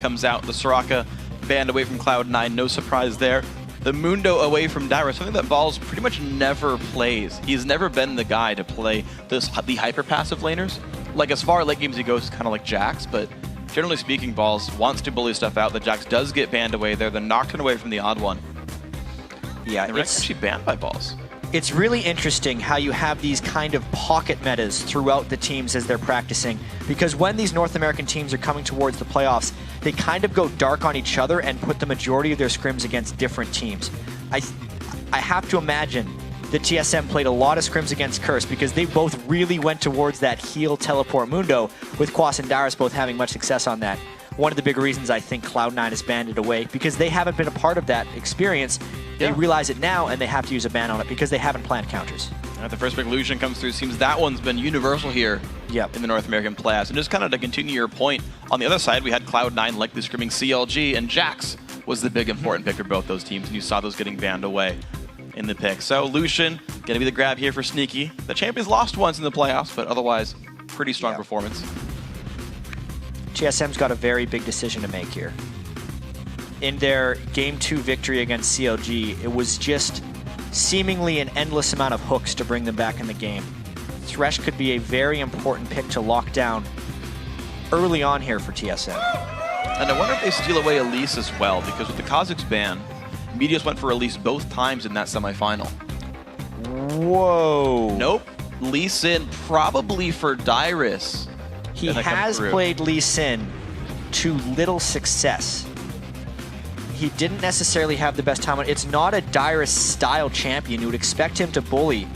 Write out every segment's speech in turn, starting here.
comes out. The Soraka banned away from Cloud9, no surprise there. The Mundo away from Dyrus, something that Balls pretty much never plays. He's never been the guy to play the hyper-passive laners. Like, as far late games he goes, kind of like Jax, but generally speaking, Balls wants to bully stuff out. The Jax does get banned away there. The Nocturne away from the Odd One. Yeah, it's actually banned by Balls. It's really interesting how you have these kind of pocket metas throughout the teams as they're practicing, because when these North American teams are coming towards the playoffs, they kind of go dark on each other and put the majority of their scrims against different teams. I have to imagine that TSM played a lot of scrims against Curse because they both really went towards that heal teleport Mundo, with Quas and Dyrus both having much success on that. One of the big reasons I think Cloud9 has banned it away, because they haven't been a part of that experience. They realize it now, and they have to use a ban on it because they haven't planned counters. The first big Lucian comes through. Seems that one's been universal here in the North American playoffs. And just kind of to continue your point, on the other side, we had Cloud9 likely screaming CLG, and Jax was the big important pick for both those teams, and you saw those getting banned away in the pick. So Lucian, going to be the grab here for Sneaky. The champions lost once in the playoffs, but otherwise, pretty strong performance. TSM's got a very big decision to make here. In their Game 2 victory against CLG, it was just seemingly an endless amount of hooks to bring them back in the game. Thresh could be a very important pick to lock down early on here for TSM. And I wonder if they steal away Elise as well, because with the Kha'Zix ban, Meteos went for Elise both times in that semifinal. Whoa. Nope. Lee Sin probably for Dyrus. He has played Lee Sin to little success. He didn't necessarily have the best time. It's not a Dyrus-style champion. You would expect him to bully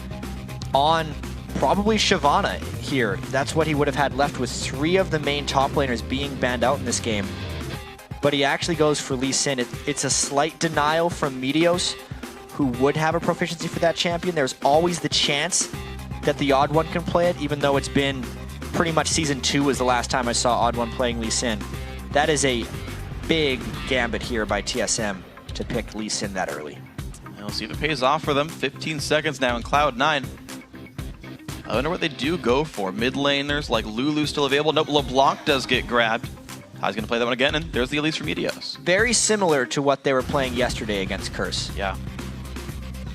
on probably Shyvana here. That's what he would have had left with 3 of the main top laners being banned out in this game. But he actually goes for Lee Sin. It's a slight denial from Meteos, who would have a proficiency for that champion. There's always the chance that the Odd One can play it, even though it's been pretty much Season 2 was the last time I saw Odd One playing Lee Sin. That is a big gambit here by TSM to pick Lee Sin that early. We'll see if it pays off for them. 15 seconds now in Cloud9. I wonder what they do go for. Mid laners like Lulu still available. Nope, LeBlanc does get grabbed. He's going to play that one again, and there's the Elise from Meteos. Very similar to what they were playing yesterday against Curse. Yeah.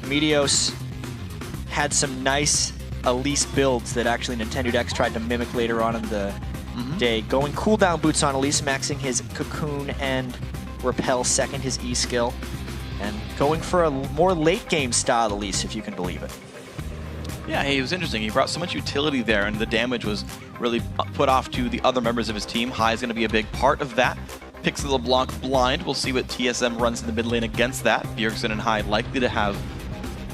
Meteos had some nice Elise builds that actually Nintendo X tried to mimic later on in the day. Going cooldown boots on Elise, maxing his Cocoon and Repel second, his E skill, and going for a more late game style Elise, if you can believe it. Yeah, he was interesting. He brought so much utility there, and the damage was really put off to the other members of his team. High is going to be a big part of that. Picks the LeBlanc blind. We'll see what TSM runs in the mid lane against that. Bjergsen and High likely to have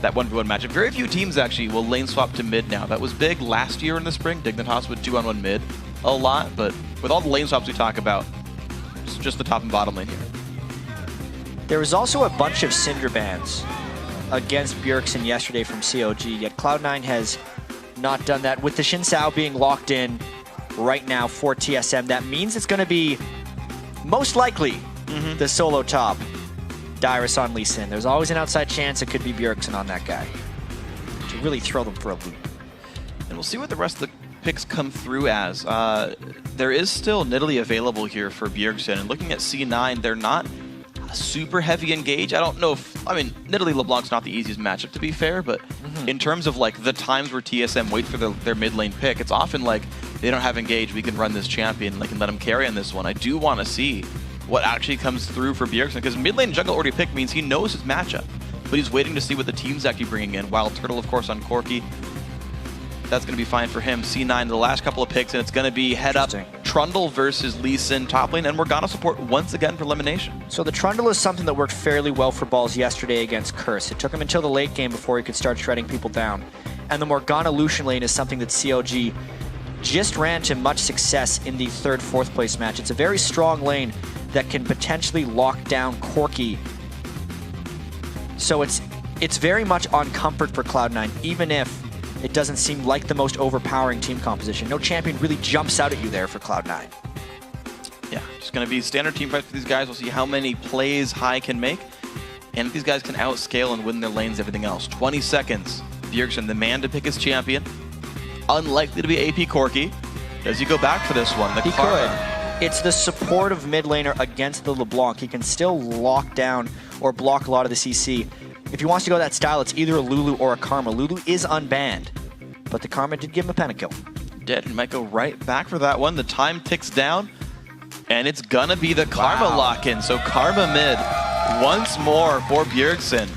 that 1v1 matchup. Very few teams actually will lane swap to mid now. That was big last year in the spring. Dignitas would 2-on-1 mid a lot, but with all the lane swaps we talk about, it's just the top and bottom lane here. There was also a bunch of Syndra bans against Bjergsen yesterday from COG, yet Cloud9 has not done that. With the Xin Sao being locked in right now for TSM, that means it's going to be most likely the solo top Dyrus on Lee Sin. There's always an outside chance it could be Bjergsen on that guy to really throw them for a loop. And we'll see what the rest of the picks come through as. There is still Nidalee available here for Bjergsen, and looking at C9, they're not super heavy engage. I don't know if, I mean, Nidalee LeBlanc's not the easiest matchup to be fair, but in terms of like the times where TSM wait for their mid lane pick, it's often like they don't have engage, we can run this champion, like, and let him carry on this one. I do want to see what actually comes through for Bjergsen, because mid lane jungle already picked means he knows his matchup, but he's waiting to see what the team's actually bringing in. Wild Turtle, of course, on Corki. That's going to be fine for him. C9, the last couple of picks, and it's going to be head up Trundle versus Lee Sin top lane, and Morgana support once again for elimination. So the Trundle is something that worked fairly well for Balls yesterday against Curse. It took him until the late game before he could start shredding people down. And the Morgana Lucian lane is something that COG just ran to much success in the 3rd, 4th place match. It's a very strong lane that can potentially lock down Corki. So it's very much on comfort for Cloud9, even if it doesn't seem like the most overpowering team composition. No champion really jumps out at you there for Cloud9. Yeah, just going to be standard team fight for these guys. We'll see how many plays High can make, and if these guys can outscale and win their lanes, everything else. 20 seconds. Bjergsen, the man to pick his champion. Unlikely to be AP Corki. Does he go back for this one? He could. It's the supportive mid laner against the LeBlanc. He can still lock down or block a lot of the CC. If he wants to go that style, it's either a Lulu or a Karma. Lulu is unbanned, but the Karma did give him a pentakill. Did, and might go right back for that one. The time ticks down, and it's gonna be the Karma lock-in. So Karma mid once more for Bjergsen.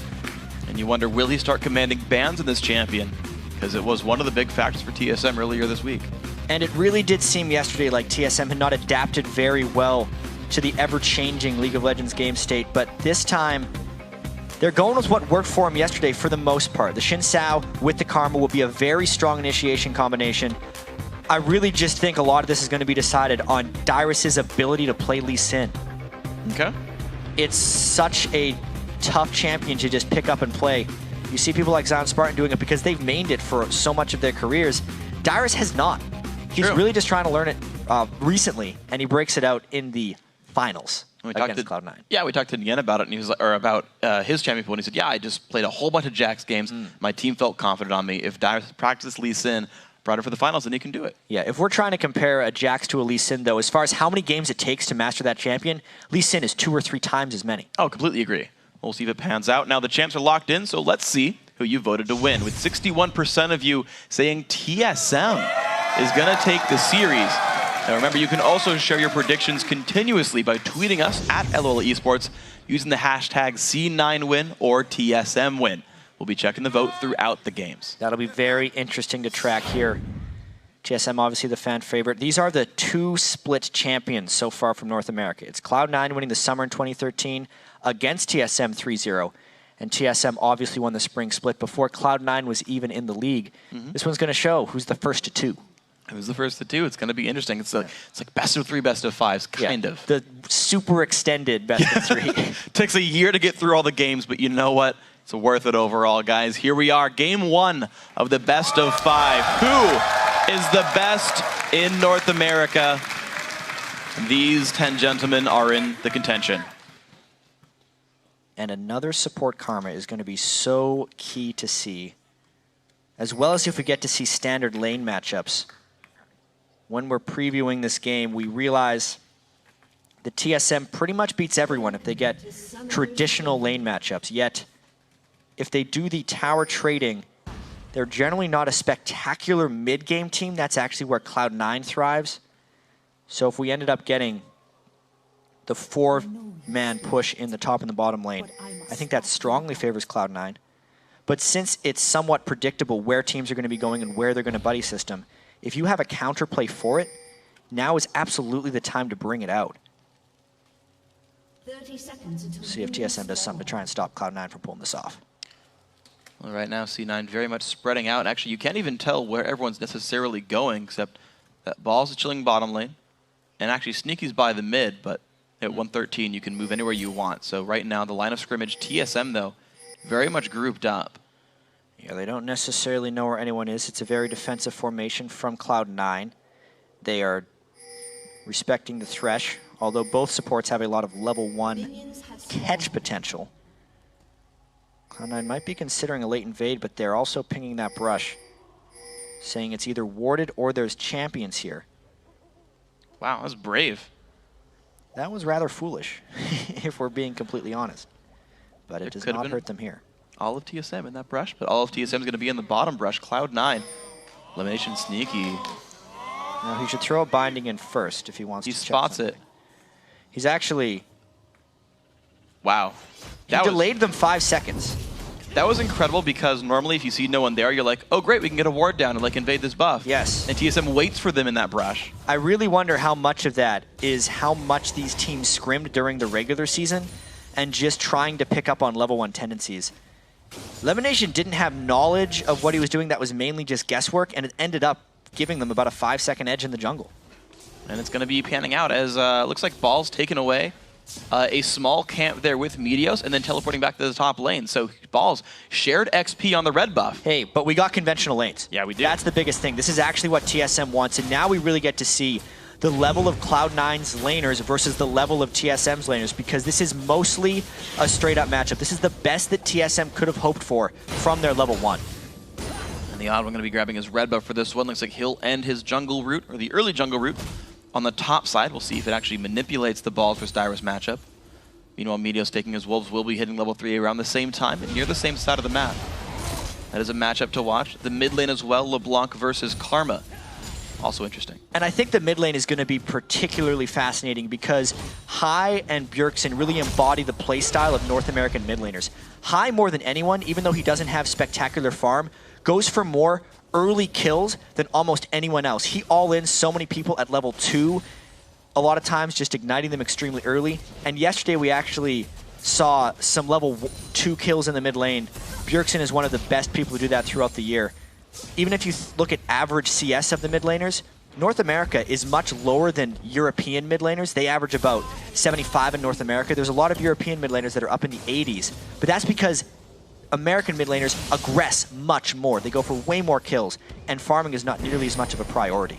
And you wonder, will he start commanding bans in this champion? Because it was one of the big factors for TSM earlier this week. And it really did seem yesterday like TSM had not adapted very well to the ever-changing League of Legends game state, but this time they're going with what worked for him yesterday for the most part. The Xin Sao with the Karma will be a very strong initiation combination. I really just think a lot of this is going to be decided on Dyrus's ability to play Lee Sin. Okay. It's such a tough champion to just pick up and play. You see people like Zion Spartan doing it because they've mained it for so much of their careers. Dyrus has not. He's really just trying to learn it recently, and he breaks it out in the finals against Cloud9. Yeah, we talked to Yen about it, and he was like, or about his champion pool, and he said, "Yeah, I just played a whole bunch of Jax games. My team felt confident on me. If Dyrus practiced Lee Sin, brought it for the finals, then he can do it." Yeah, if we're trying to compare a Jax to a Lee Sin, though, as far as how many games it takes to master that champion, Lee Sin is 2 or 3 times as many. Oh, completely agree. We'll see if it pans out. Now the champs are locked in, so let's see who you voted to win. With 61% of you saying TSM is going to take the series. Now remember, you can also share your predictions continuously by tweeting us at LOL Esports using the hashtag C9win or TSMwin. We'll be checking the vote throughout the games. That'll be very interesting to track here. TSM, obviously the fan favorite. These are the 2 split champions so far from North America. It's Cloud9 winning the summer in 2013 against TSM 3-0. And TSM obviously won the spring split before Cloud9 was even in the league. This one's going to show who's the first to 2. Who's the first to 2? It's going to be interesting. It's like best of 3, best of 5s, kind of. The super extended best of 3. Takes a year to get through all the games, but you know what? It's worth it overall, guys. Here we are, game 1 of the best of 5. Who is the best in North America? These 10 gentlemen are in the contention. And another support Karma is going to be so key to see, as well as if we get to see standard lane matchups. When we're previewing this game, we realize the TSM pretty much beats everyone if they get traditional lane matchups. Yet, if they do the tower trading, they're generally not a spectacular mid-game team. That's actually where Cloud9 thrives. So if we ended up getting the 4-man push in the top and the bottom lane, I think that strongly favors Cloud9. But since it's somewhat predictable where teams are going to be going and where they're going to buddy system, if you have a counterplay for it, now is absolutely the time to bring it out. 30 seconds until See if TSM does something to try and stop Cloud9 from pulling this off. Well, right now, C9 very much spreading out. Actually, you can't even tell where everyone's necessarily going, except that Ball's chilling bottom lane. And actually, Sneaky's by the mid, but at 113, you can move anywhere you want. So right now, the line of scrimmage, TSM, though, very much grouped up. Yeah, they don't necessarily know where anyone is. It's a very defensive formation from Cloud9. They are respecting the Thresh, although both supports have a lot of level 1 catch potential. Cloud9 might be considering a late invade, but they're also pinging that brush, saying it's either warded or there's champions here. Wow, that was brave. That was rather foolish, if we're being completely honest. But it does not hurt them here. All of TSM in that brush, but all of TSM is going to be in the bottom brush. Cloud9. Elimination Sneaky. Now he should throw a binding in first if he wants to check spots something. it. He's actually... Wow. He delayed them 5 seconds. That was incredible because normally if you see no one there, you're like, oh great, we can get a ward down and like invade this buff. Yes. And TSM waits for them in that brush. I really wonder how much of that is how much these teams scrimmed during the regular season and just trying to pick up on level 1 tendencies. Elimination didn't have knowledge of what he was doing. That was mainly just guesswork, and it ended up giving them about a 5-second edge in the jungle. And it's going to be panning out as looks like Ball's taken away. A small camp there with Meteos and then teleporting back to the top lane. So Ball's shared XP on the red buff. Hey, but we got conventional lanes. Yeah, we did. That's the biggest thing. This is actually what TSM wants, and now we really get to see the level of Cloud9's laners versus the level of TSM's laners, because this is mostly a straight-up matchup. This is the best that TSM could have hoped for from their level 1. And the Odd one going to be grabbing his red buff for this one. Looks like he'll end his jungle route, or the early jungle route, on the top side. We'll see if it actually manipulates the balls versus Dyrus matchup. Meanwhile, Meteos taking his Wolves will be hitting level 3 around the same time and near the same side of the map. That is a matchup to watch. The mid lane as well, LeBlanc versus Karma. Also interesting. And I think the mid lane is going to be particularly fascinating because Hai and Bjergsen really embody the playstyle of North American mid laners. Hai, more than anyone, even though he doesn't have spectacular farm, goes for more early kills than almost anyone else. He all-ins so many people at level 2, a lot of times just igniting them extremely early. And yesterday we actually saw some level 2 kills in the mid lane. Bjergsen is one of the best people to do that throughout the year. Even if you look at average CS of the mid laners, North America is much lower than European mid laners. They average about 75 in North America. There's a lot of European mid laners that are up in the 80s, but that's because American mid laners aggress much more. They go for way more kills, and farming is not nearly as much of a priority.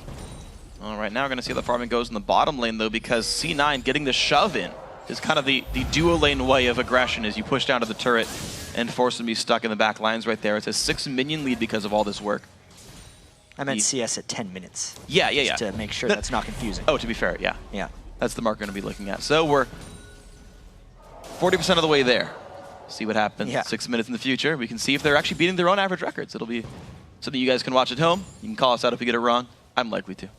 All right, now we're going to see how the farming goes in the bottom lane, though, because C9 getting the shove in is kind of the dual lane way of aggression as you push down to the turret and force them to be stuck in the back lines right there. It's a 6 minion lead because of all this work. I meant CS at 10 minutes. Yeah. Just to make sure that's not confusing. Oh, to be fair, yeah. Yeah. That's the mark we're going to be looking at. So we're 40% of the way there. See what happens 6 minutes in the future. We can see if they're actually beating their own average records. It'll be something you guys can watch at home. You can call us out if we get it wrong. I'm likely to.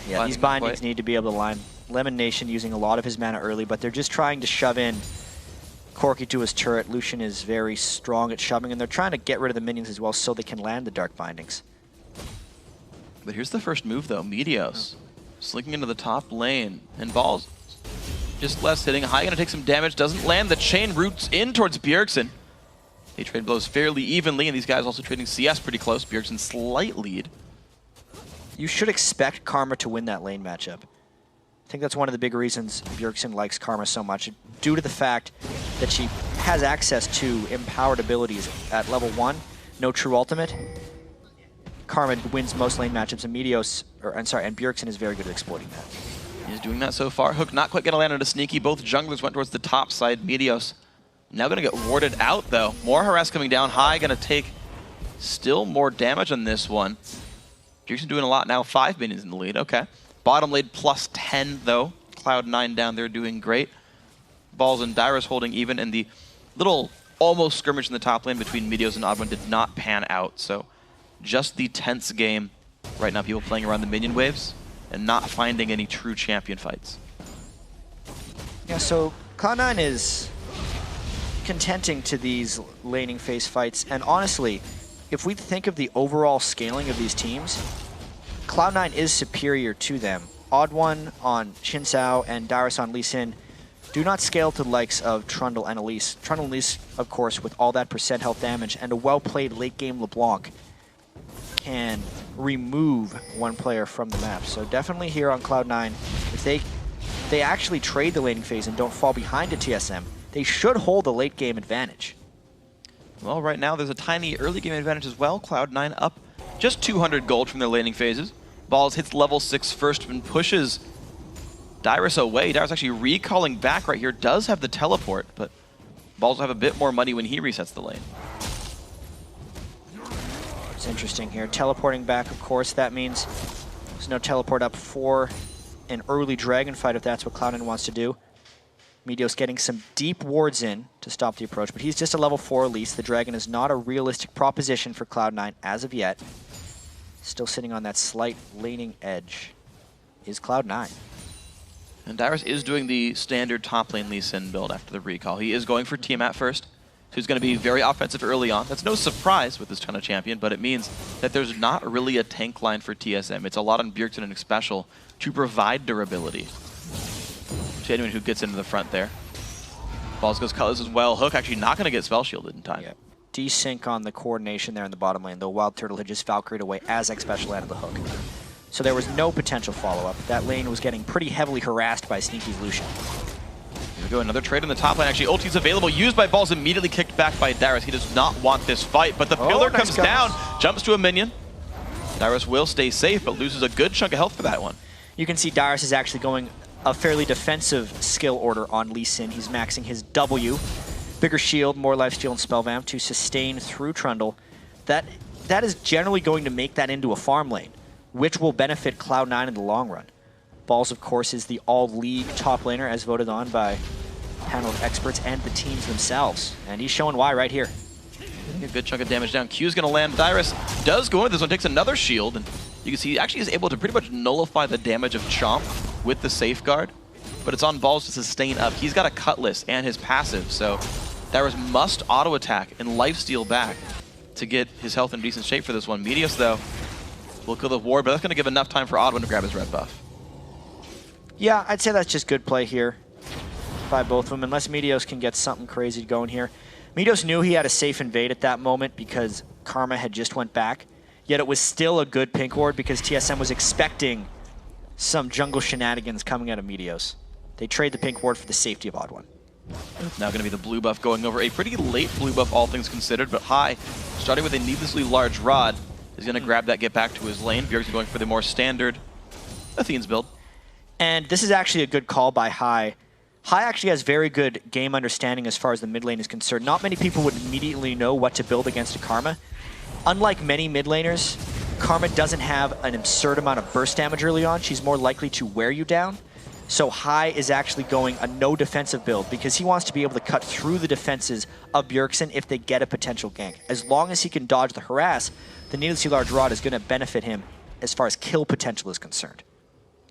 Yeah, these bindings need to be able to line. Lemon Nation using a lot of his mana early, but they're just trying to shove in Corki to his turret. Lucian is very strong at shoving, and they're trying to get rid of the minions as well so they can land the Dark Bindings. But here's the first move, though. Meteos slinking into the top lane, and balls just less hitting. Hai gonna take some damage, doesn't land. The chain roots in towards Bjergsen. They trade blows fairly evenly, and these guys also trading CS pretty close. Bjergsen slight lead. You should expect Karma to win that lane matchup. I think that's one of the big reasons Bjergsen likes Karma so much, due to the fact that she has access to empowered abilities at level 1, no true ultimate. Karma wins most lane matchups, and and Bjergsen is very good at exploiting that. He's doing that so far. Hook not quite gonna land on a sneaky. Both junglers went towards the top side. Meteos now gonna get warded out though. More harass coming down. Hai gonna take still more damage on this one. Bjergsen doing a lot now. 5 minions in the lead. Okay. Bottom lane plus 10 though. Cloud9 down there doing great. Balls and Dyrus holding even, and the little almost skirmish in the top lane between Meteos and Oddone did not pan out. So just the tense game right now. People playing around the minion waves and not finding any true champion fights. Yeah, so Cloud9 is contenting to these laning phase fights, and honestly, if we think of the overall scaling of these teams, Cloud9 is superior to them. Oddone on Xin Zhao and Dyrus on Lee Sin do not scale to the likes of Trundle and Elise. Trundle and Elise, of course, with all that % health damage and a well-played late-game LeBlanc, can remove one player from the map. So definitely here on Cloud9, if they actually trade the laning phase and don't fall behind to TSM, they should hold the late-game advantage. Well, right now there's a tiny early game advantage as well. Cloud9 up just 200 gold from their laning phases. Balls hits level 6 first and pushes Dyrus away. Dyrus actually recalling back right here. Does have the teleport, but Balls will have a bit more money when he resets the lane. It's interesting here. Teleporting back, of course, that means there's no teleport up for an early dragon fight if that's what Cloud9 wants to do. Meteos getting some deep wards in to stop the approach, but he's just a level 4 Elise. The dragon is not a realistic proposition for Cloud9 as of yet. Still sitting on that slight laning edge is Cloud9. And Dyrus is doing the standard top lane Lee Sin build after the recall. He is going for Tiamat first, so he's going to be very offensive early on. That's no surprise with this kind of champion, but it means that there's not really a tank line for TSM. It's a lot on Bjergsen and Special to provide durability to anyone who gets into the front there. Balls goes Cutlass as well. Hook actually not going to get spell shielded in time. Yep. Desync on the coordination there in the bottom lane, though Wild Turtle had just Valkyried away as X-Special added the hook. So there was no potential follow-up. That lane was getting pretty heavily harassed by Sneaky's Lucian. Here we go, another trade in the top lane. Actually, ulti's available, used by Balls, immediately kicked back by Dyrus. He does not want this fight, but the pillar comes down, jumps to a minion. Dyrus will stay safe, but loses a good chunk of health for that one. You can see Dyrus is actually going a fairly defensive skill order on Lee Sin. He's maxing his W. Bigger shield, more lifesteal and spell vamp to sustain through Trundle. That is generally going to make that into a farm lane. which will benefit Cloud9 in the long run. Balls, of course, is the all-league top laner as voted on by a panel of experts and the teams themselves. And he's showing why right here. A good chunk of damage down. Q's going to land. Dyrus does go into this one, takes another shield, and you can see he actually is able to pretty much nullify the damage of Chomp with the safeguard, but it's on Balls to sustain up. He's got a Cutlass and his passive, so Dyrus must auto-attack and lifesteal back to get his health in decent shape for this one. Meteos, though, will kill the ward, but that's going to give enough time for Oddwin to grab his red buff. Yeah, I'd say that's just good play here by both of them, unless Meteos can get something crazy going here. Meteos knew he had a safe invade at that moment because Karma had just went back, yet it was still a good pink ward because TSM was expecting some jungle shenanigans coming out of Meteos. They trade the pink ward for the safety of Oddwin. Now going to be the blue buff going over. A pretty late blue buff, all things considered, but High, starting with a needlessly large rod, is going to grab that, get back to his lane. Bjergsen going for the more standard Athene's build. And this is actually a good call by High. High actually has very good game understanding as far as the mid lane is concerned. Not many people would immediately know what to build against a Karma. Unlike many mid laners, Karma doesn't have an absurd amount of burst damage early on. She's more likely to wear you down. So High is actually going a no defensive build because he wants to be able to cut through the defenses of Bjergsen if they get a potential gank. As long as he can dodge the harass, the needlessly large rod is going to benefit him as far as kill potential is concerned.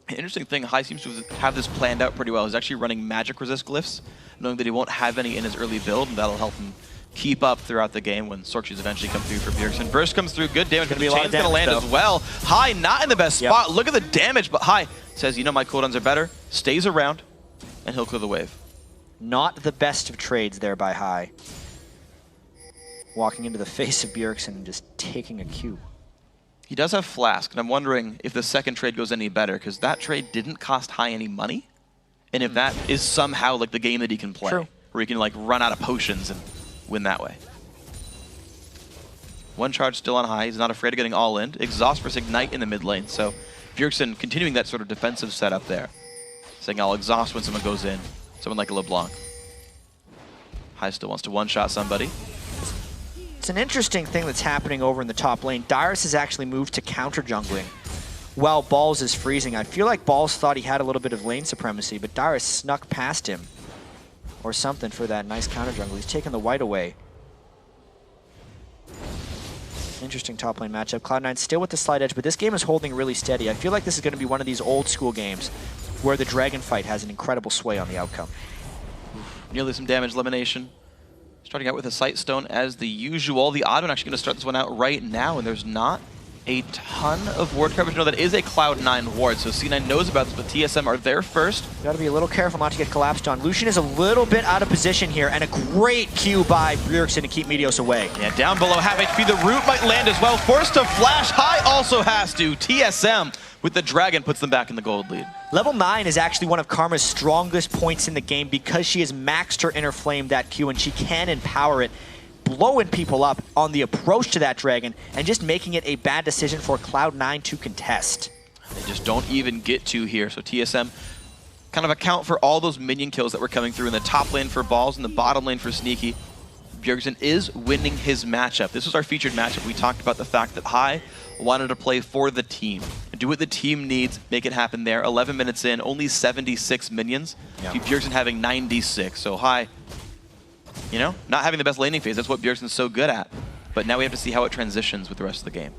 An interesting thing, High seems to have this planned out pretty well. He's actually running magic resist glyphs, knowing that he won't have any in his early build, and that'll help him keep up throughout the game when Sorkshies eventually come through for Bjergsen. Burst comes through, good damage, but the chain's going to land as well. High not in the best spot. Look at the damage, but High says, you know, my cooldowns are better, stays around, and he'll clear the wave. Not the best of trades there by High. Walking into the face of Bjergsen and just taking a Q. He does have Flask, and I'm wondering if the second trade goes any better, because that trade didn't cost High any money, and if that is somehow like the game that he can play, where he can like run out of potions and win that way. One charge still on High. He's not afraid of getting all in. Exhaust versus Ignite in the mid lane, so Bjergsen continuing that sort of defensive setup there, saying I'll exhaust when someone goes in, someone like a LeBlanc. High still wants to one-shot somebody. It's an interesting thing that's happening over in the top lane. Dyrus has actually moved to counter jungling while Balls is freezing. I feel like Balls thought he had a little bit of lane supremacy, but Dyrus snuck past him or something for that nice counter jungle. He's taking the white away. Interesting top lane matchup. Cloud9 still with the slight edge, but this game is holding really steady. I feel like this is going to be one of these old school games where the dragon fight has an incredible sway on the outcome. Nearly some damage elimination. Starting out with a Sight Stone as the usual. The Oddwin actually going to start this one out right now, and there's not a ton of ward coverage. No, that is a Cloud9 ward, so C9 knows about this, but TSM are there first. Got to be a little careful not to get collapsed on. Lucian is a little bit out of position here, and a great Q by Bjergsen to keep Meteos away. Yeah, down below, half HP. The root might land as well. Forced to flash. High also has to. TSM with the dragon puts them back in the gold lead. Level 9 is actually one of Karma's strongest points in the game because she has maxed her Inner Flame, that Q, and she can empower it, blowing people up on the approach to that dragon and just making it a bad decision for Cloud9 to contest. They just don't even get to here, so TSM kind of account for all those minion kills that were coming through in the top lane for Balls and the bottom lane for Sneaky. Bjergsen is winning his matchup. This was our featured matchup. We talked about the fact that High wanted to play for the team. Do what the team needs, make it happen there. 11 minutes in, only 76 minions. Bjergsen having 96, so High, you know, not having the best laning phase. That's what Bjergsen's so good at. But now we have to see how it transitions with the rest of the game.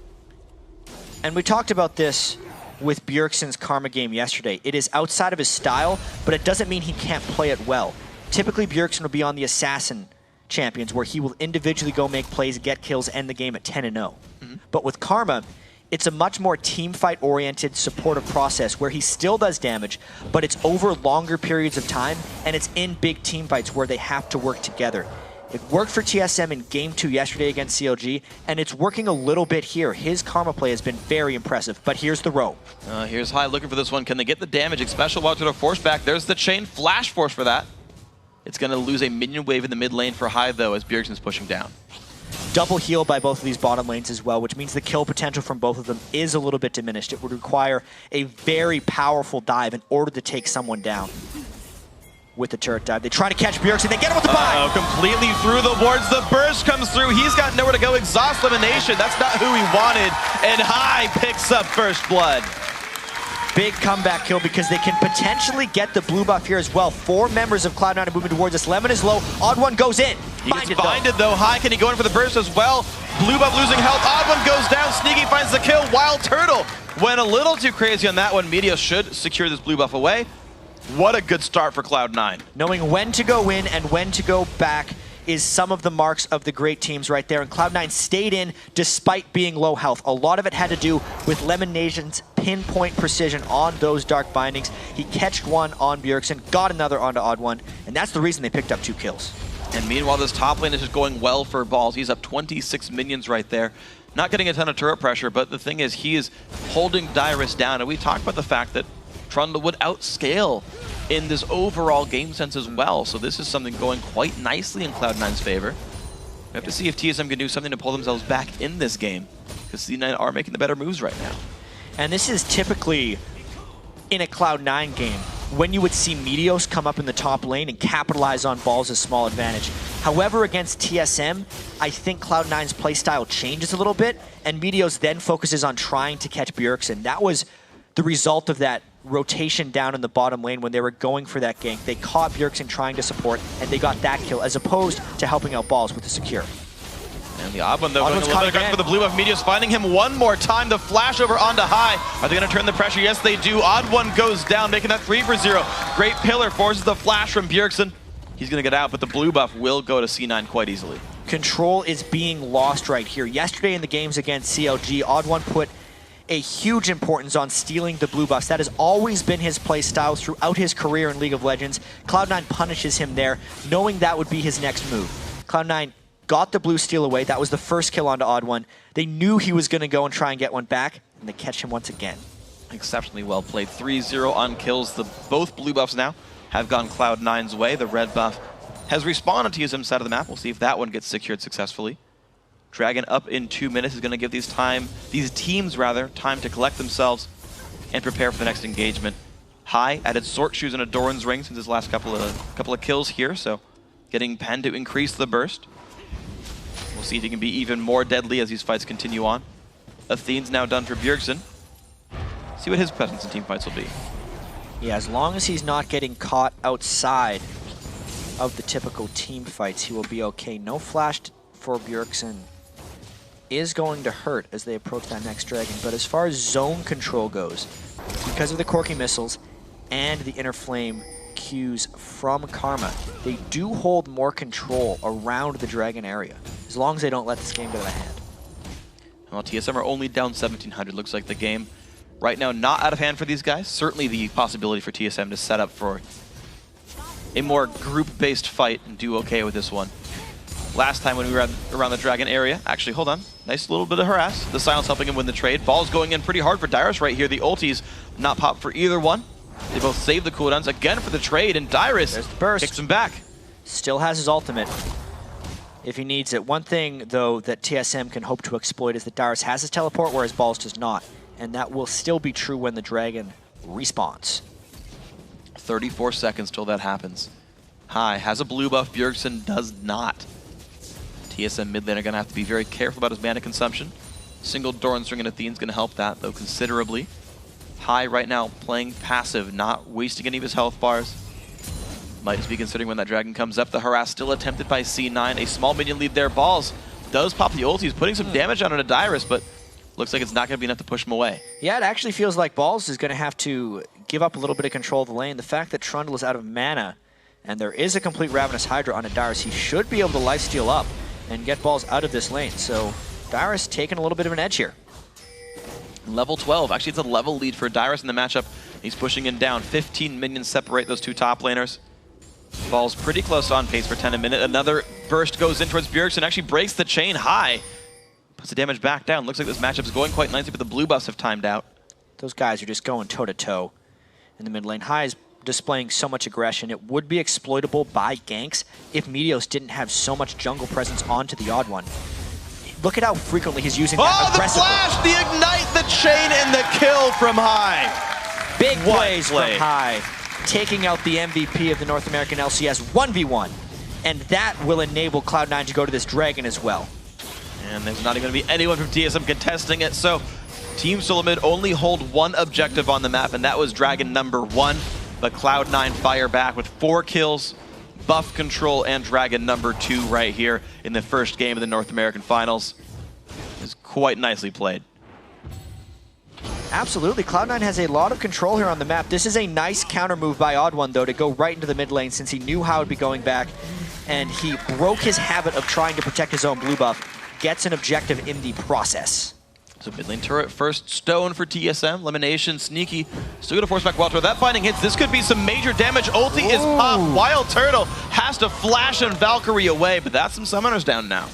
And we talked about this with Bjergsen's Karma game yesterday. It is outside of his style, but it doesn't mean he can't play it well. Typically, Bjergsen will be on the Assassin champions where he will individually go make plays, get kills, end the game at 10-0. But with Karma, it's a much more team fight oriented supportive process where he still does damage, but it's over longer periods of time and it's in big team fights where they have to work together. It worked for TSM in Game 2 yesterday against CLG, and it's working a little bit here. His Karma play has been very impressive, but here's the row. Here's High looking for this one. Can they get the damage? Special watch with a force back. There's the chain. Flash force for that. It's going to lose a minion wave in the mid lane for High, though, as Bjergsen's pushing down. Double heal by both of these bottom lanes as well, which means the kill potential from both of them is a little bit diminished. It would require a very powerful dive in order to take someone down. with the turret dive. They try to catch Bjergsen, they get him with the buy! Completely through the boards, the burst comes through, he's got nowhere to go, exhaust elimination, that's not who he wanted, and High picks up first blood. Big comeback kill because they can potentially get the blue buff here as well. 4 members of Cloud9 are moving towards us. Lemon is low, Odd1 goes in. He gets binded though, High, can he go in for the burst as well? Blue buff losing health, Odd1 goes down, Sneaky finds the kill, Wild Turtle went a little too crazy on that one. Meteos should secure this blue buff away. What a good start for Cloud9. Knowing when to go in and when to go back is some of the marks of the great teams right there. And Cloud9 stayed in despite being low health. A lot of it had to do with Lemon Nation's pinpoint precision on those dark bindings. He catched one on Bjergsen, got another onto Odd1, and that's the reason they picked up 2 kills. And meanwhile, this top lane is just going well for Balls. He's up 26 minions right there. Not getting a ton of turret pressure, but the thing is, he is holding Dyrus down. And we talked about the fact that Trundle would outscale in this overall game sense as well. So this is something going quite nicely in Cloud9's favor. We have to see if TSM can do something to pull themselves back in this game, because C9 are making the better moves right now. And this is typically in a Cloud9 game when you would see Meteos come up in the top lane and capitalize on Balls' small advantage. However, against TSM, I think Cloud9's playstyle changes a little bit, and Meteos then focuses on trying to catch Bjergsen. That was the result of that rotation down in the bottom lane when they were going for that gank. They caught Bjergsen trying to support, and they got that kill, as opposed to helping out Balls with the secure. And the Odd1 though, going a little bit aggressive for the blue buff. Meteos finding him one more time. The flash over onto High. Are they going to turn the pressure? Yes, they do. Odd1 goes down, making that 3 for 0. Great pillar forces the flash from Bjergsen. He's going to get out, but the blue buff will go to C9 quite easily. Control is being lost right here. Yesterday in the games against CLG, Odd1 put a huge importance on stealing the blue buffs. That has always been his play style throughout his career in League of Legends. Cloud9 punishes him there, knowing that would be his next move. Cloud9 got the blue steal away. That was the first kill onto Odd1. They knew he was going to go and try and get one back, and they catch him once again. Exceptionally well played. 3-0 on kills. Both blue buffs now have gone Cloud9's way. The red buff has respawned on TSM's side of the map. We'll see if that one gets secured successfully. Dragon up in 2 minutes is going to give these teams time to collect themselves and prepare for the next engagement. High added Sword Shoes and a Doran's Ring since his last couple of kills here, so getting Pen to increase the burst. We'll see if he can be even more deadly as these fights continue on. Athene's now done for Bjergsen. See what his presence in team fights will be. Yeah, as long as he's not getting caught outside of the typical team fights, he will be okay. No flash for Bjergsen is going to hurt as they approach that next dragon. But as far as zone control goes, because of the Corky missiles and the Inner Flame Qs from Karma, they do hold more control around the dragon area, as long as they don't let this game get out of hand. Well, TSM are only down 1,700. Looks like the game right now not out of hand for these guys. Certainly the possibility for TSM to set up for a more group-based fight and do okay with this one. Last time when we were around the dragon area, actually, hold on, nice little bit of harass. The silence helping him win the trade. Ball's going in pretty hard for Dyrus right here. The ultis not pop for either one. They both save the cooldowns again for the trade, and Dyrus kicks him back. Still has his ultimate if he needs it. One thing, though, that TSM can hope to exploit is that Dyrus has his teleport, whereas Balls does not. And that will still be true when the dragon respawns. 34 seconds till that happens. High has a blue buff, Bjergsen does not. TSM mid lane are going to have to be very careful about his mana consumption. Single Doran's Ring and Athene's going to help that, though, considerably. High right now playing passive, not wasting any of his health bars. Might just be considering when that dragon comes up. The harass still attempted by C9. A small minion lead there. Balls does pop the ulti. He's putting some damage on it to Dyrus, but looks like it's not going to be enough to push him away. Yeah, it actually feels like Balls is going to have to give up a little bit of control of the lane. The fact that Trundle is out of mana, and there is a complete Ravenous Hydra on a Dyrus, he should be able to lifesteal up and get Balls out of this lane. So Dyrus taking a little bit of an edge here. Level 12. Actually, it's a level lead for Dyrus in the matchup. He's pushing him down. 15 minions separate those two top laners. Ball's pretty close on pace for 10 a minute. Another burst goes in towards Bjergsen, actually breaks the chain. High puts the damage back down. Looks like this matchup is going quite nicely, but the blue buffs have timed out. Those guys are just going toe-to-toe in the mid lane. High is displaying so much aggression. It would be exploitable by ganks if Meteos didn't have so much jungle presence onto the Odd1. Look at how frequently he's using that aggressively. The flash, the ignite, the chain, and the kill from High. Big plays from High. taking out the MVP of the North American LCS 1v1. And that will enable Cloud9 to go to this Dragon as well. And there's not even going to be anyone from TSM contesting it, so Team SoloMid only hold one objective on the map, and that was Dragon number 1. But Cloud9 fire back with 4 kills, buff control, and Dragon number 2 right here in the first game of the North American Finals. It's quite nicely played. Absolutely, Cloud9 has a lot of control here on the map. This is a nice counter move by Odd1, though, to go right into the mid lane since he knew how it would be going back, and he broke his habit of trying to protect his own blue buff. Gets an objective in the process. So mid lane turret first, stone for TSM, elimination, Sneaky, still gonna force back Wild Turtle. That finding hits, this could be some major damage. Ulti is popped, Wild Turtle has to flash and Valkyrie away, but that's some summoners down now.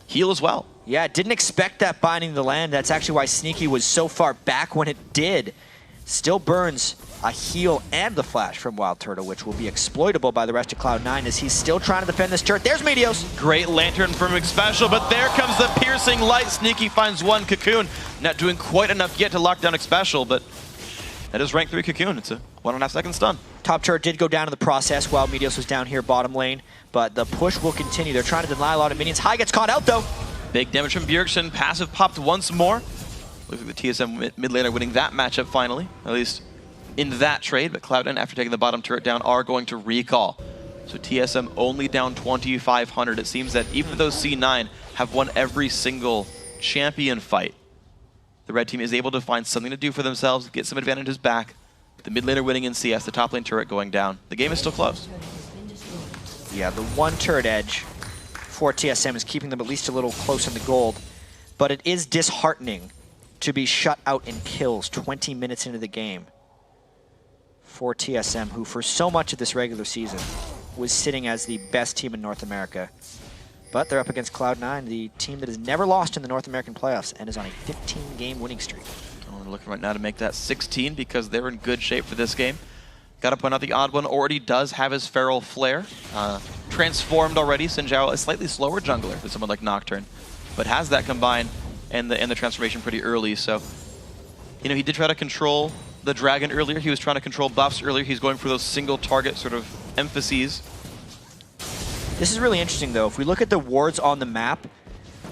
Heal as well. Yeah, didn't expect that binding to land. That's actually why Sneaky was so far back when it did. Still burns a heal and the flash from Wild Turtle, which will be exploitable by the rest of Cloud9 as he's still trying to defend this turret. There's Meteos. Great lantern from Xpecial, but there comes the piercing light. Sneaky finds one Cocoon. Not doing quite enough yet to lock down Xpecial, but that is rank 3 Cocoon. It's a 1.5 second stun. Top turret did go down in the process while Meteos was down here bottom lane, but the push will continue. They're trying to deny a lot of minions. High gets caught out though. Big damage from Bjergsen. Passive popped once more. Looks like the TSM mid laner winning that matchup finally, at least in that trade. But Cloud9, after taking the bottom turret down, are going to recall. So TSM only down 2,500. It seems that even though C9 have won every single champion fight, the red team is able to find something to do for themselves, get some advantages back. The mid laner winning in CS, the top lane turret going down. The game is still close. Yeah, the one turret edge for TSM is keeping them at least a little close in the gold, but it is disheartening to be shut out in kills 20 minutes into the game for TSM, who for so much of this regular season was sitting as the best team in North America. But they're up against Cloud9, the team that has never lost in the North American playoffs and is on a 15-game winning streak. We're looking right now to make that 16 because they're in good shape for this game. Got to point out the Odd1 already does have his Feral Flare. Transformed already. Xin Zhao, a slightly slower jungler than someone like Nocturne, but has that combined and the transformation pretty early. So, you know, he did try to control the Dragon earlier. He was trying to control buffs earlier. He's going for those single target sort of emphases. This is really interesting though. If we look at the wards on the map,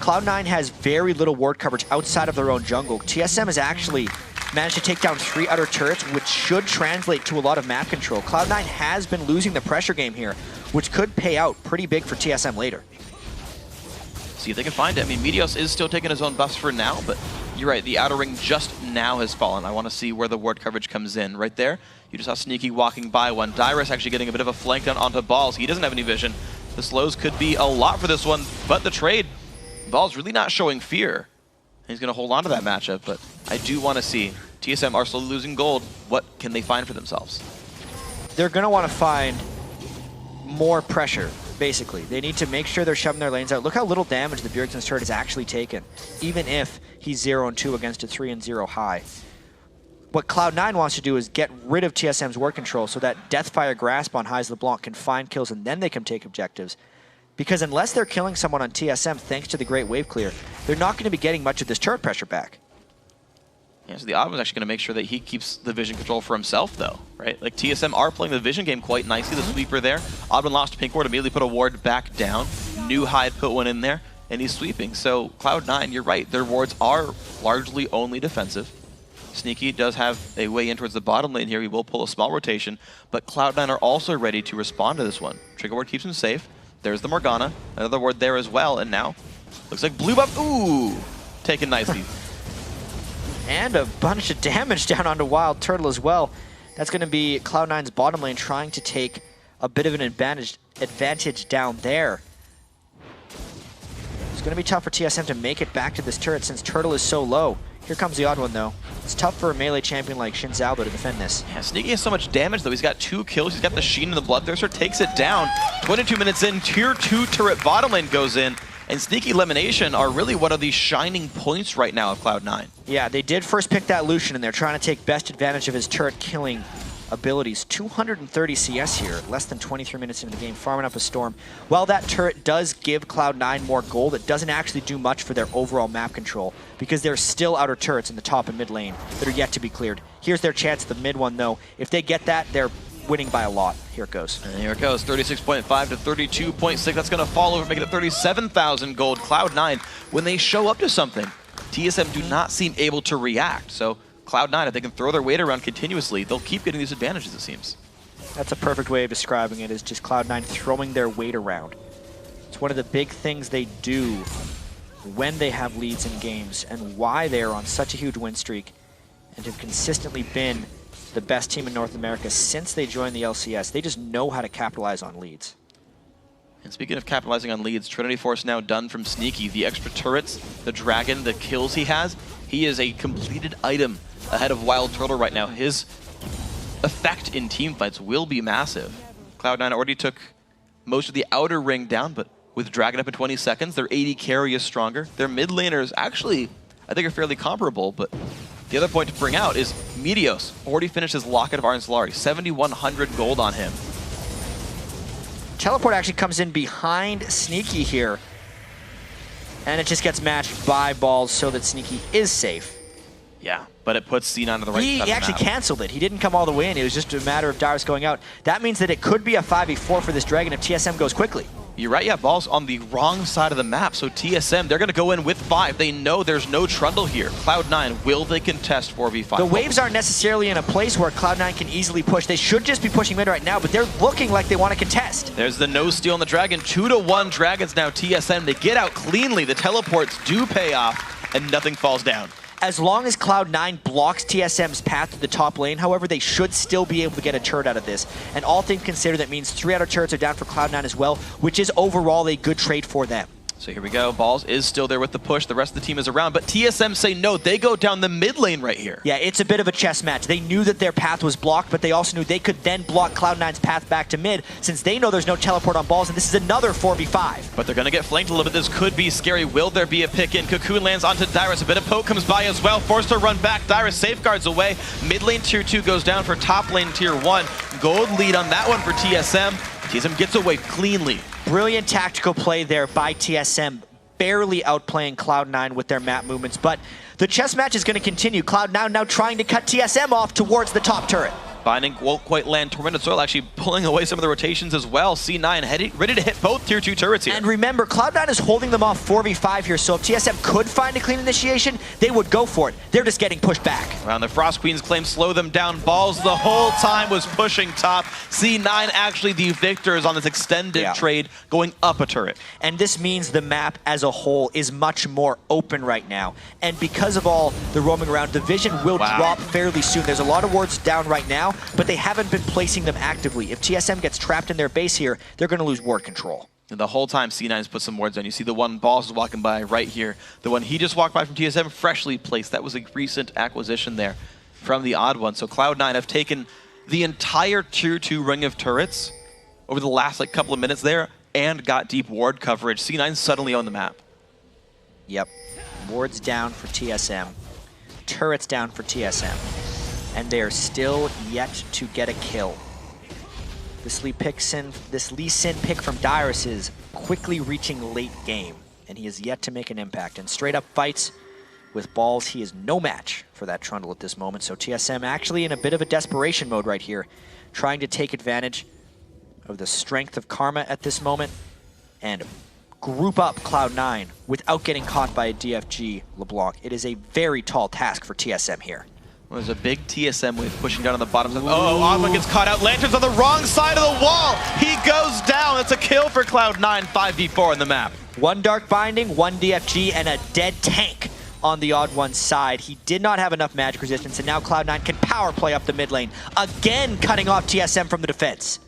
Cloud9 has very little ward coverage outside of their own jungle. TSM has actually managed to take down 3 outer turrets, which should translate to a lot of map control. Cloud9 has been losing the pressure game here, which could pay out pretty big for TSM later. See if they can find it. I mean, Meteos is still taking his own buffs for now, but you're right, the outer ring just now has fallen. I want to see where the ward coverage comes in. Right there, you just saw Sneaky walking by one. Dyrus actually getting a bit of a flank down onto Balls. He doesn't have any vision. The slows could be a lot for this one, but the trade, Balls really not showing fear. He's going to hold on to that matchup, but I do want to see TSM are slowly losing gold. What can they find for themselves? They're going to want to find more pressure, basically. They need to make sure they're shoving their lanes out. Look how little damage the Bjergsen's turret has actually taken, even if he's 0-2 against a 3-0 high. What Cloud9 wants to do is get rid of TSM's ward control so that Deathfire Grasp on Heiss LeBlanc can find kills and then they can take objectives. Because unless they're killing someone on TSM thanks to the great wave clear, they're not going to be getting much of this turret pressure back. Yeah, so the Odd was actually going to make sure that he keeps the vision control for himself, though, right? Like, TSM are playing the vision game quite nicely. The sweeper there. Odd1 lost a pink ward, immediately put a ward back down. New Hyde put one in there, and he's sweeping. So, Cloud9, you're right. Their wards are largely only defensive. Sneaky does have a way in towards the bottom lane here. He will pull a small rotation, but Cloud9 are also ready to respond to this one. Trigger ward keeps him safe. There's the Morgana. Another ward there as well, and now looks like blue buff. Ooh! Taken nicely. And a bunch of damage down onto Wild Turtle as well. That's going to be Cloud9's bottom lane trying to take a bit of an advantage down there. It's going to be tough for TSM to make it back to this turret since Turtle is so low. Here comes the Odd1 though. It's tough for a melee champion like Xin Zhao to defend this. Yeah, Sneaky has so much damage though. He's got 2 kills. He's got the Sheen and the Bloodthirster. Takes it down. 22 minutes in, tier 2 turret bottom lane goes in. And Sneaky Elimination are really one of the shining points right now of Cloud9. Yeah, they did first pick that Lucian, and they're trying to take best advantage of his turret killing abilities. 230 CS here, less than 23 minutes into the game, farming up a Storm. While that turret does give Cloud9 more gold, it doesn't actually do much for their overall map control, because there's still outer turrets in the top and mid lane that are yet to be cleared. Here's their chance at the mid one, though. If they get that, they're winning by a lot. Here it goes. And here it goes, 36.5 to 32.6. That's going to fall over, making it 37,000 gold. Cloud9, when they show up to something, TSM do not seem able to react. So Cloud9, if they can throw their weight around continuously, they'll keep getting these advantages, it seems. That's a perfect way of describing it, is just Cloud9 throwing their weight around. It's one of the big things they do when they have leads in games, and why they are on such a huge win streak and have consistently been the best team in North America since they joined the LCS. They just know how to capitalize on leads. And speaking of capitalizing on leads, Trinity Force now done from Sneaky. The extra turrets, the dragon, the kills he has, he is a completed item ahead of Wild Turtle right now. His effect in teamfights will be massive. Cloud9 already took most of the outer ring down, but with Dragon up in 20 seconds, their AD carry is stronger. Their mid laners actually, I think, are fairly comparable, but the other point to bring out is Meteos already finished his Locket of Arnslari, 7,100 gold on him. Teleport actually comes in behind Sneaky here, and it just gets matched by Balls so that Sneaky is safe. Yeah, but it puts C9 on the right side of the He actually map. canceled it. He didn't come all the way in. It was just a matter of Dyrus going out. That means that it could be a 5v4 for this Dragon if TSM goes quickly. You're right, yeah, Ball's on the wrong side of the map, so TSM, they're going to go in with 5. They know there's no Trundle here. Cloud9, will they contest 4v5? The waves aren't necessarily in a place where Cloud9 can easily push. They should just be pushing mid right now, but they're looking like they want to contest. There's the no-steal on the Dragon. 2-1 Dragons now, TSM. They get out cleanly. The teleports do pay off, and nothing falls down. As long as Cloud9 blocks TSM's path to the top lane, however, they should still be able to get a turret out of this. And all things considered, that means 3 outer turrets are down for Cloud9 as well, which is overall a good trade for them. So here we go. Balls is still there with the push. The rest of the team is around, but TSM say no. They go down the mid lane right here. Yeah, it's a bit of a chess match. They knew that their path was blocked, but they also knew they could then block Cloud9's path back to mid, since they know there's no teleport on Balls, and this is another 4v5. But they're going to get flanked a little bit. This could be scary. Will there be a pick in? Cocoon lands onto Dyrus. A bit of poke comes by as well. Forced to run back. Dyrus safeguards away. Mid lane tier 2 goes down for top lane tier 1. Gold lead on that one for TSM. TSM gets away cleanly. Brilliant tactical play there by TSM. Barely outplaying Cloud9 with their map movements, but the chess match is going to continue. Cloud9 now trying to cut TSM off towards the top turret. Binding won't quite land. Tormented Soil actually pulling away some of the rotations as well. C9 ready to hit both tier 2 turrets here. And remember, Cloud9 is holding them off 4v5 here, so if TSM could find a clean initiation, they would go for it. They're just getting pushed back. Around the Frost Queen's claim, slow them down. Balls the whole time was pushing top. C9 actually the victors on this extended trade, going up a turret. And this means the map as a whole is much more open right now. And because of all the roaming around, the vision will drop fairly soon. There's a lot of wards down right now, but they haven't been placing them actively. If TSM gets trapped in their base here, they're going to lose ward control. And the whole time C9's put some wards on. You see the one Balls is walking by right here. The one he just walked by from TSM, freshly placed. That was a recent acquisition there from the odd one. So Cloud9 have taken the entire tier 2 ring of turrets over the last couple of minutes there and got deep ward coverage. C9 suddenly on the map. Yep. Wards down for TSM. Turrets down for TSM. And they are still yet to get a kill. This Lee Sin pick from Dyrus is quickly reaching late game, and he is yet to make an impact. And straight up fights with Balls, he is no match for that Trundle at this moment. So TSM actually in a bit of a desperation mode right here, trying to take advantage of the strength of Karma at this moment and group up Cloud9 without getting caught by a DFG LeBlanc. It is a very tall task for TSM here. Well, there's a big TSM wave pushing down on the bottom. Oh, Oddman gets caught out. Lantern's on the wrong side of the wall. He goes down. That's a kill for Cloud9, 5v4 on the map. One Dark Binding, one DFG, and a dead tank on the odd one side. He did not have enough magic resistance, and now Cloud9 can power play up the mid lane, again cutting off TSM from the defense.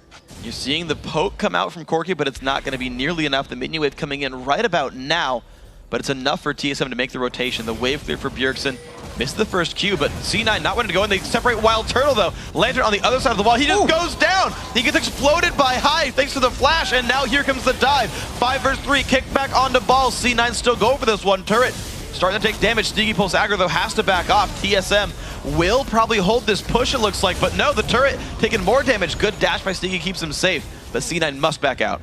You're seeing the poke come out from Corki, but it's not going to be nearly enough. The minion wave coming in right about now, but it's enough for TSM to make the rotation. The wave clear for Bjergsen. Missed the first Q, but C9 not wanting to go in. They separate Wild Turtle, though. Lantern on the other side of the wall. He just goes down. He gets exploded by Hive thanks to the flash, and now here comes the dive. 5 versus 3, kick back onto Balls. C9 still go for this one turret. Starting to take damage. Sneaky Pulse aggro, though, has to back off. TSM will probably hold this push, it looks like, but no, the turret taking more damage. Good dash by Sneaky keeps him safe, but C9 must back out.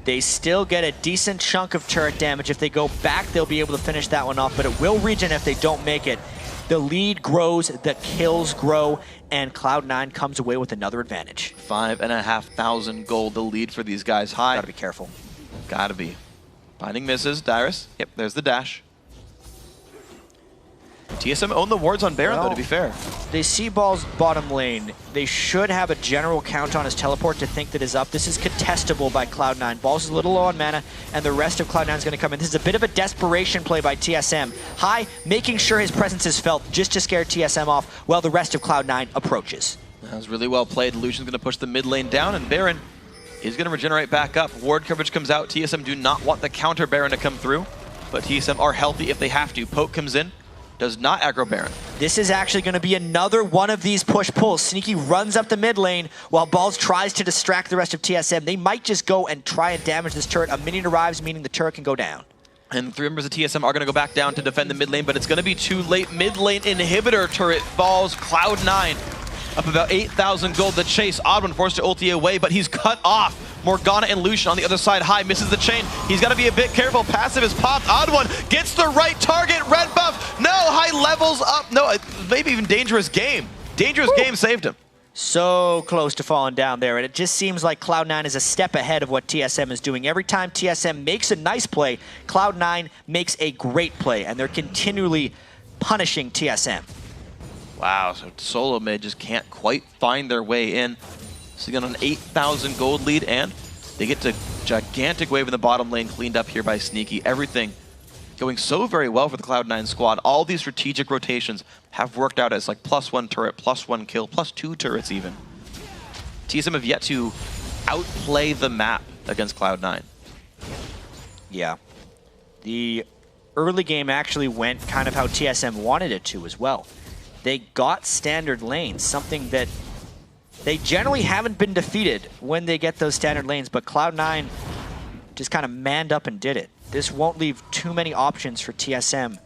They still get a decent chunk of turret damage. If they go back, they'll be able to finish that one off, but it will regen if they don't make it. the lead grows, the kills grow, and Cloud9 comes away with another advantage. 5,500 gold, the lead for these guys. High. Gotta be careful. Gotta be. Binding misses, Dyrus. Yep, there's the dash. TSM own the wards on Baron, though, to be fair. They see Ball's bottom lane. They should have a general count on his teleport to think that is up. This is contestable by Cloud9. Ball's a little low on mana, and the rest of Cloud9 is going to come in. This is a bit of a desperation play by TSM. High, making sure his presence is felt just to scare TSM off while the rest of Cloud9 approaches. That was really well played. Lucian's going to push the mid lane down, and Baron is going to regenerate back up. Ward coverage comes out. TSM do not want the counter Baron to come through, but TSM are healthy if they have to. Poke comes in. Does not aggro Baron. This is actually going to be another one of these push-pulls. Sneaky runs up the mid lane while Balls tries to distract the rest of TSM. They might just go and try and damage this turret. A minion arrives, meaning the turret can go down. And 3 members of TSM are going to go back down to defend the mid lane, but it's going to be too late. Mid lane inhibitor turret falls. Cloud9 up about 8,000 gold. The chase. Odd1 forced to ulti away, but he's cut off. Morgana and Lucian on the other side. High misses the chain. He's got to be a bit careful. Passive is popped. Odd1 gets the right target. Red buff. No, High levels up. No, maybe even dangerous game. Dangerous game saved him. So close to falling down there, and it just seems like Cloud9 is a step ahead of what TSM is doing. Every time TSM makes a nice play, Cloud9 makes a great play, and they're continually punishing TSM. Wow, so SoloMid just can't quite find their way in. So they got an 8,000 gold lead, and they get to gigantic wave in the bottom lane, cleaned up here by Sneaky. Everything going so very well for the Cloud9 squad. All these strategic rotations have worked out as like +1 turret, +1 kill, +2 turrets even. TSM have yet to outplay the map against Cloud9. Yeah. The early game actually went kind of how TSM wanted it to as well. They got standard lanes, something that they generally haven't been defeated when they get those standard lanes, but Cloud9 just kind of manned up and did it. This won't leave too many options for TSM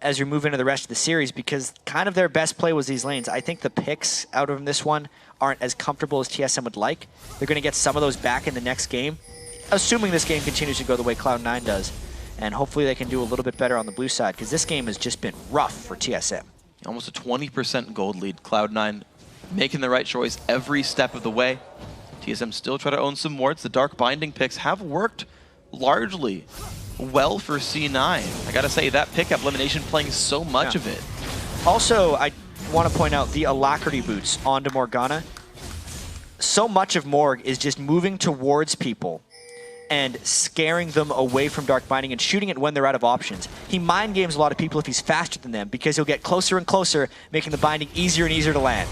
as we move into the rest of the series, because kind of their best play was these lanes. I think the picks out of this one aren't as comfortable as TSM would like. They're going to get some of those back in the next game, assuming this game continues to go the way Cloud9 does. And hopefully they can do a little bit better on the blue side, because this game has just been rough for TSM. Almost a 20% gold lead. Cloud9 making the right choice every step of the way. TSM still try to own some wards. The Dark Binding picks have worked largely well for C9. I gotta say, that pickup elimination playing so much of it. Also, I want to point out the Alacrity boots onto Morgana. So much of Morg is just moving towards people and scaring them away from Dark Binding and shooting it when they're out of options. He mind games a lot of people if he's faster than them, because he'll get closer and closer, making the binding easier and easier to land.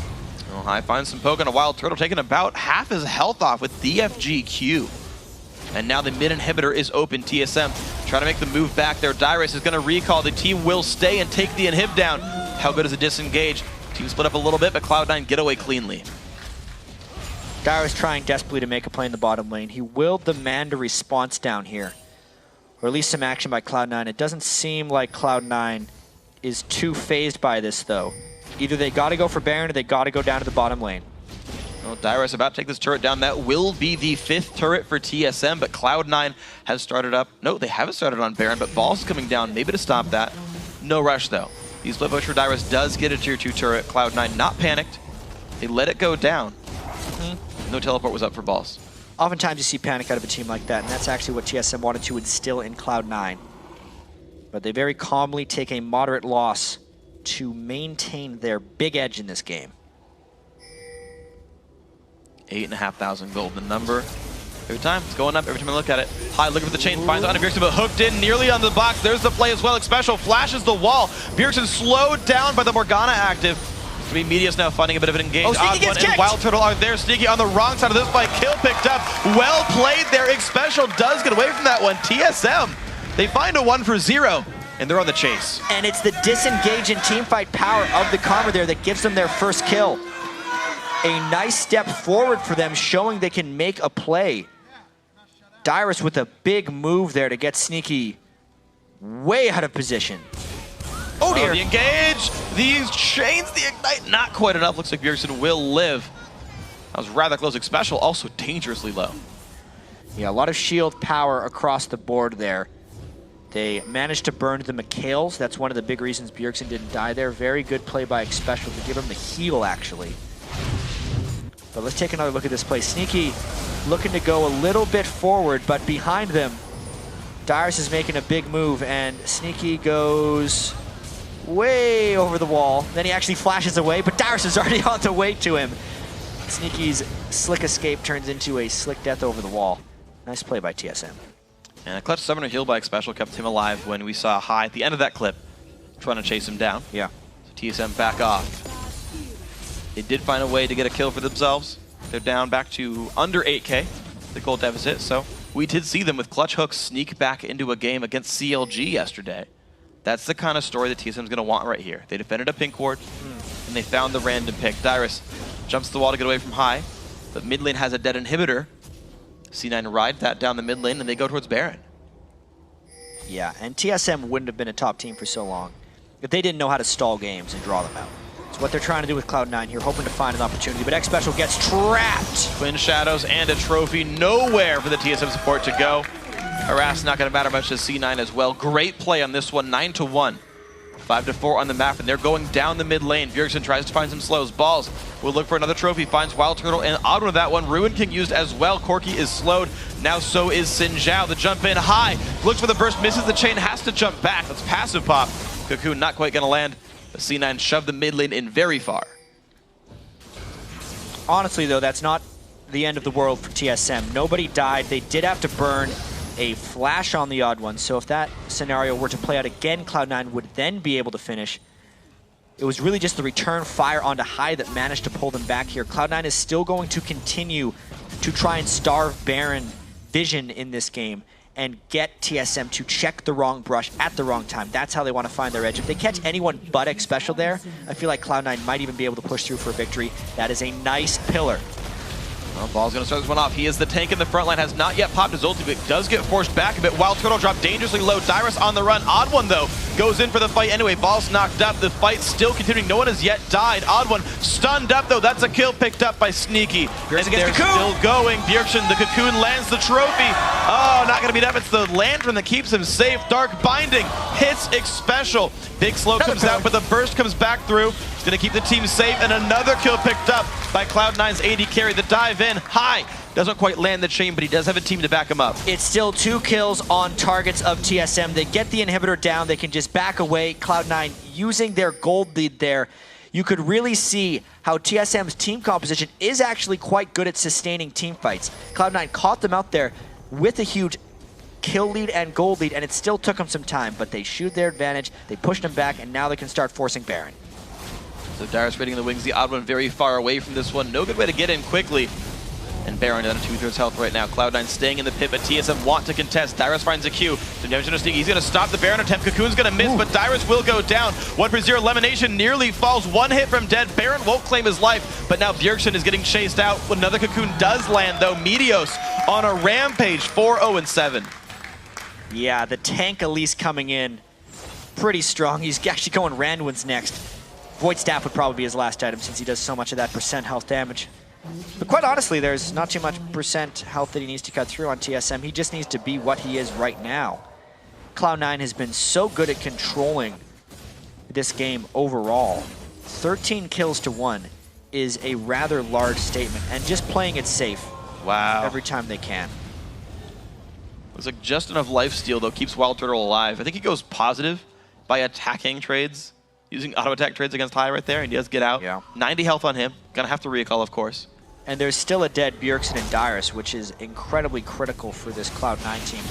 Well, High finds some poke on a Wild Turtle, taking about half his health off with DFGQ. And now the mid inhibitor is open. TSM trying to make the move back there. Dyrus is going to recall. The team will stay and take the inhib down. How good is a disengage? Team split up a little bit, but Cloud9 get away cleanly. Dyrus trying desperately to make a play in the bottom lane. He will demand a response down here, or at least some action by Cloud9. It doesn't seem like Cloud9 is too phased by this, though. Either they got to go for Baron or they got to go down to the bottom lane. Well, Dyrus about to take this turret down. That will be the 5th turret for TSM, but Cloud9 has started up. No, they haven't started on Baron, but Balls is coming down, maybe to stop that. No rush, though. The split push for Dyrus does get a tier 2 turret. Cloud9 not panicked. They let it go down. No teleport was up for Balls. Oftentimes you see panic out of a team like that, and that's actually what TSM wanted to instill in Cloud9. But they very calmly take a moderate loss to maintain their big edge in this game. 8,500 gold, the number. Every time, it's going up every time I look at it. High, looking for the chain, finds on Bjergsen, but hooked in, nearly on the box. There's the play as well. Special flashes the wall. Bjergsen slowed down by the Morgana active. Media's now finding a bit of an engage. Odd1 and Wild Turtle are there. Sneaky on the wrong side of this fight. Kill picked up. Well played there. Special does get away from that one. TSM, they find a 1 for 0, and they're on the chase. And it's the disengage and teamfight power of the Karma there that gives them their first kill. A nice step forward for them, showing they can make a play. Dyrus with a big move there to get Sneaky way out of position. Oh dear. The engage, these chains, the ignite, not quite enough. Looks like Bjergsen will live. That was rather close. Special also dangerously low. Yeah, a lot of shield power across the board there. They managed to burn the McHales. That's one of the big reasons Bjergsen didn't die there. Very good play by Xpecial to give him the heal, actually. But let's take another look at this play. Sneaky looking to go a little bit forward, but behind them, Dyrus is making a big move, and Sneaky goes way over the wall. Then he actually flashes away, but Dyrus is already on the way to him. Sneaky's slick escape turns into a slick death over the wall. Nice play by TSM. And a clutch summoner heal by Xpecial kept him alive when we saw High at the end of that clip trying to chase him down. Yeah. So TSM back off. They did find a way to get a kill for themselves. They're down back to under 8K, the gold deficit. So we did see them with clutch hooks sneak back into a game against CLG yesterday. That's the kind of story that TSM's going to want right here. They defended a pink ward, and they found the random pick. Dyrus jumps the wall to get away from High, but mid lane has a dead inhibitor. C9 ride that down the mid lane, and they go towards Baron. Yeah, and TSM wouldn't have been a top team for so long if they didn't know how to stall games and draw them out. It's what they're trying to do with Cloud9 here, hoping to find an opportunity, but Xpecial gets trapped. Twin Shadows and a trophy, nowhere for the TSM support to go. Harass not going to matter much to C9 as well. Great play on this one, 9-1. 5-4 on the map, and they're going down the mid lane. Bjergsen tries to find some slows. Balls will look for another trophy, finds Wild Turtle, and Odd with that one. Ruin King used as well. Corki is slowed. Now so is Xin Zhao. The jump in high. Looks for the burst, misses the chain, has to jump back. That's passive pop. Cocoon not quite going to land. The C9 shoved the mid lane in very far. Honestly, though, that's not the end of the world for TSM. Nobody died. They did have to burn a flash on the Odd One, so if that scenario were to play out again, Cloud9 would then be able to finish. It was really just the return fire onto High that managed to pull them back here. Cloud9 is still going to continue to try and starve Baron vision in this game and get TSM to check the wrong brush at the wrong time. That's how they want to find their edge. If they catch anyone but Xpecial there, I feel like Cloud9 might even be able to push through for a victory. That is a nice pillar. Well, Ball's going to start this one off. He is the tank in the front line, has not yet popped his ulti, but does get forced back a bit. Wild Turtle drop dangerously low. Dyrus on the run. Odd One, though, goes in for the fight anyway. Ball's knocked up. The fight still continuing. No one has yet died. Odd One stunned up, though. That's a kill picked up by Sneaky. And they're still going. Bjergsen, the Cocoon, lands the trophy. Oh, not going to beat up. It's the Lantern that keeps him safe. Dark Binding hits Xpecial. Big slow comes out, but the burst comes back through. It's going to keep the team safe, and another kill picked up by Cloud9's AD carry. The dive in high. Doesn't quite land the chain, but he does have a team to back him up. It's still 2 kills on targets of TSM. They get the inhibitor down. They can just back away. Cloud9 using their gold lead there. You could really see how TSM's team composition is actually quite good at sustaining team fights. Cloud9 caught them out there with a huge kill lead and gold lead, and it still took them some time, but they shoot their advantage, they pushed them back, and now they can start forcing Baron. So Dyrus raiding the wings, the Odd One very far away from this one. No good way to get in quickly. And Baron down to 2/3 health right now. Cloud9 staying in the pit, but TSM want to contest. Dyrus finds a Q. Some damage on a sneak. He's going to stop the Baron attempt. Cocoon's going to miss, but Dyrus will go down. 1/0 elimination nearly falls. One hit from dead. Baron won't claim his life, but now Bjergsen is getting chased out. Another Cocoon does land, though. Meteos on a rampage, 4-0-7. Yeah, the tank Elise coming in pretty strong. He's actually going Randuin's next. Void Staff would probably be his last item since he does so much of that percent health damage. But quite honestly, there's not too much percent health that he needs to cut through on TSM. He just needs to be what he is right now. Cloud9 has been so good at controlling this game overall. 13 kills to 1 is a rather large statement, and just playing it safe every time they can. Looks like just enough lifesteal, though, keeps Wild Turtle alive. I think he goes positive by attacking trades, using auto attack trades against High right there, and he does get out. Yeah. 90 health on him. Gonna have to recall, of course. And there's still a dead Bjergsen and Dyrus, which is incredibly critical for this Cloud9 team.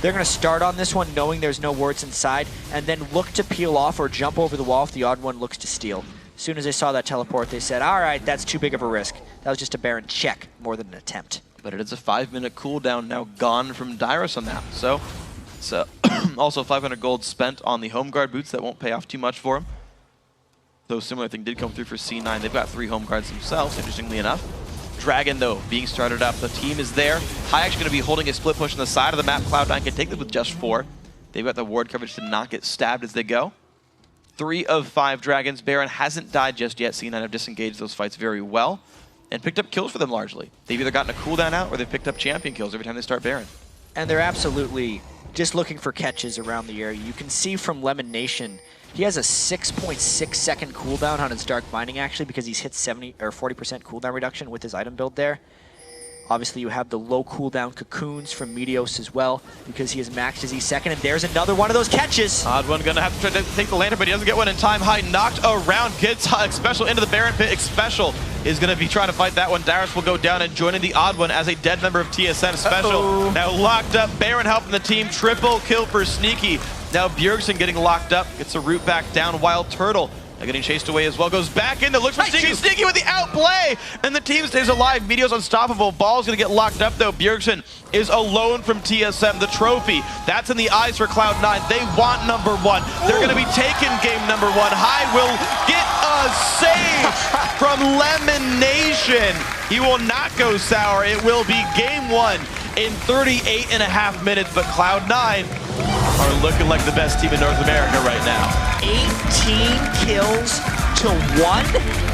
They're going to start on this one knowing there's no wards inside, and then look to peel off or jump over the wall if the Odd One looks to steal. As soon as they saw that teleport, they said, all right, that's too big of a risk. That was just a Baron check more than an attempt. But it is a 5-minute cooldown now gone from Dyrus on that. So it's also 500 gold spent on the home guard boots. That won't pay off too much for him. Though similar thing did come through for C9. They've got 3 home guards themselves, interestingly enough. Dragon, though, being started up. The team is there. High actually going to be holding a split push on the side of the map. Cloud9 can take this with just 4. They've got the ward coverage to not get stabbed as they go. 3 of 5 dragons. Baron hasn't died just yet. C9 have disengaged those fights very well and picked up kills for them largely. They've either gotten a cooldown out or they've picked up champion kills every time they start Baron. And they're absolutely just looking for catches around the area. You can see from Lemon Nation, he has a 6.6 second cooldown on his Dark Binding, actually, because he's hit 70 or 40% cooldown reduction with his item build there. Obviously, you have the low cooldown Cocoons from Meteos as well, because he has maxed his E2, and there's another one of those catches. Odd One gonna have to try to take the lantern, but he doesn't get one in time. High knocked around, gets Special into the Baron Pit. Special is gonna be trying to fight that one. Darius will go down and joining the Odd One as a dead member of TSM. Special now locked up. Baron helping the team. Triple kill for Sneaky. Now Bjergsen getting locked up, gets a root back down. Wild Turtle getting chased away as well, goes back in to look for Sneaky. Sneaky with the outplay, and the team stays alive. Meteo's unstoppable. Ball's gonna get locked up though. Bjergsen is alone from TSM. The trophy, that's in the eyes for Cloud9. They want #1. They're gonna be taking game #1. High will get a save from Lemon Nation. He will not go sour. It will be game 1 in 38.5 minutes, but Cloud9 are looking like the best team in North America right now. 18 kills to 1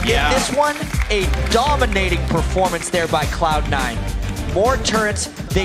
in this one. A dominating performance there by Cloud9. More turrets. They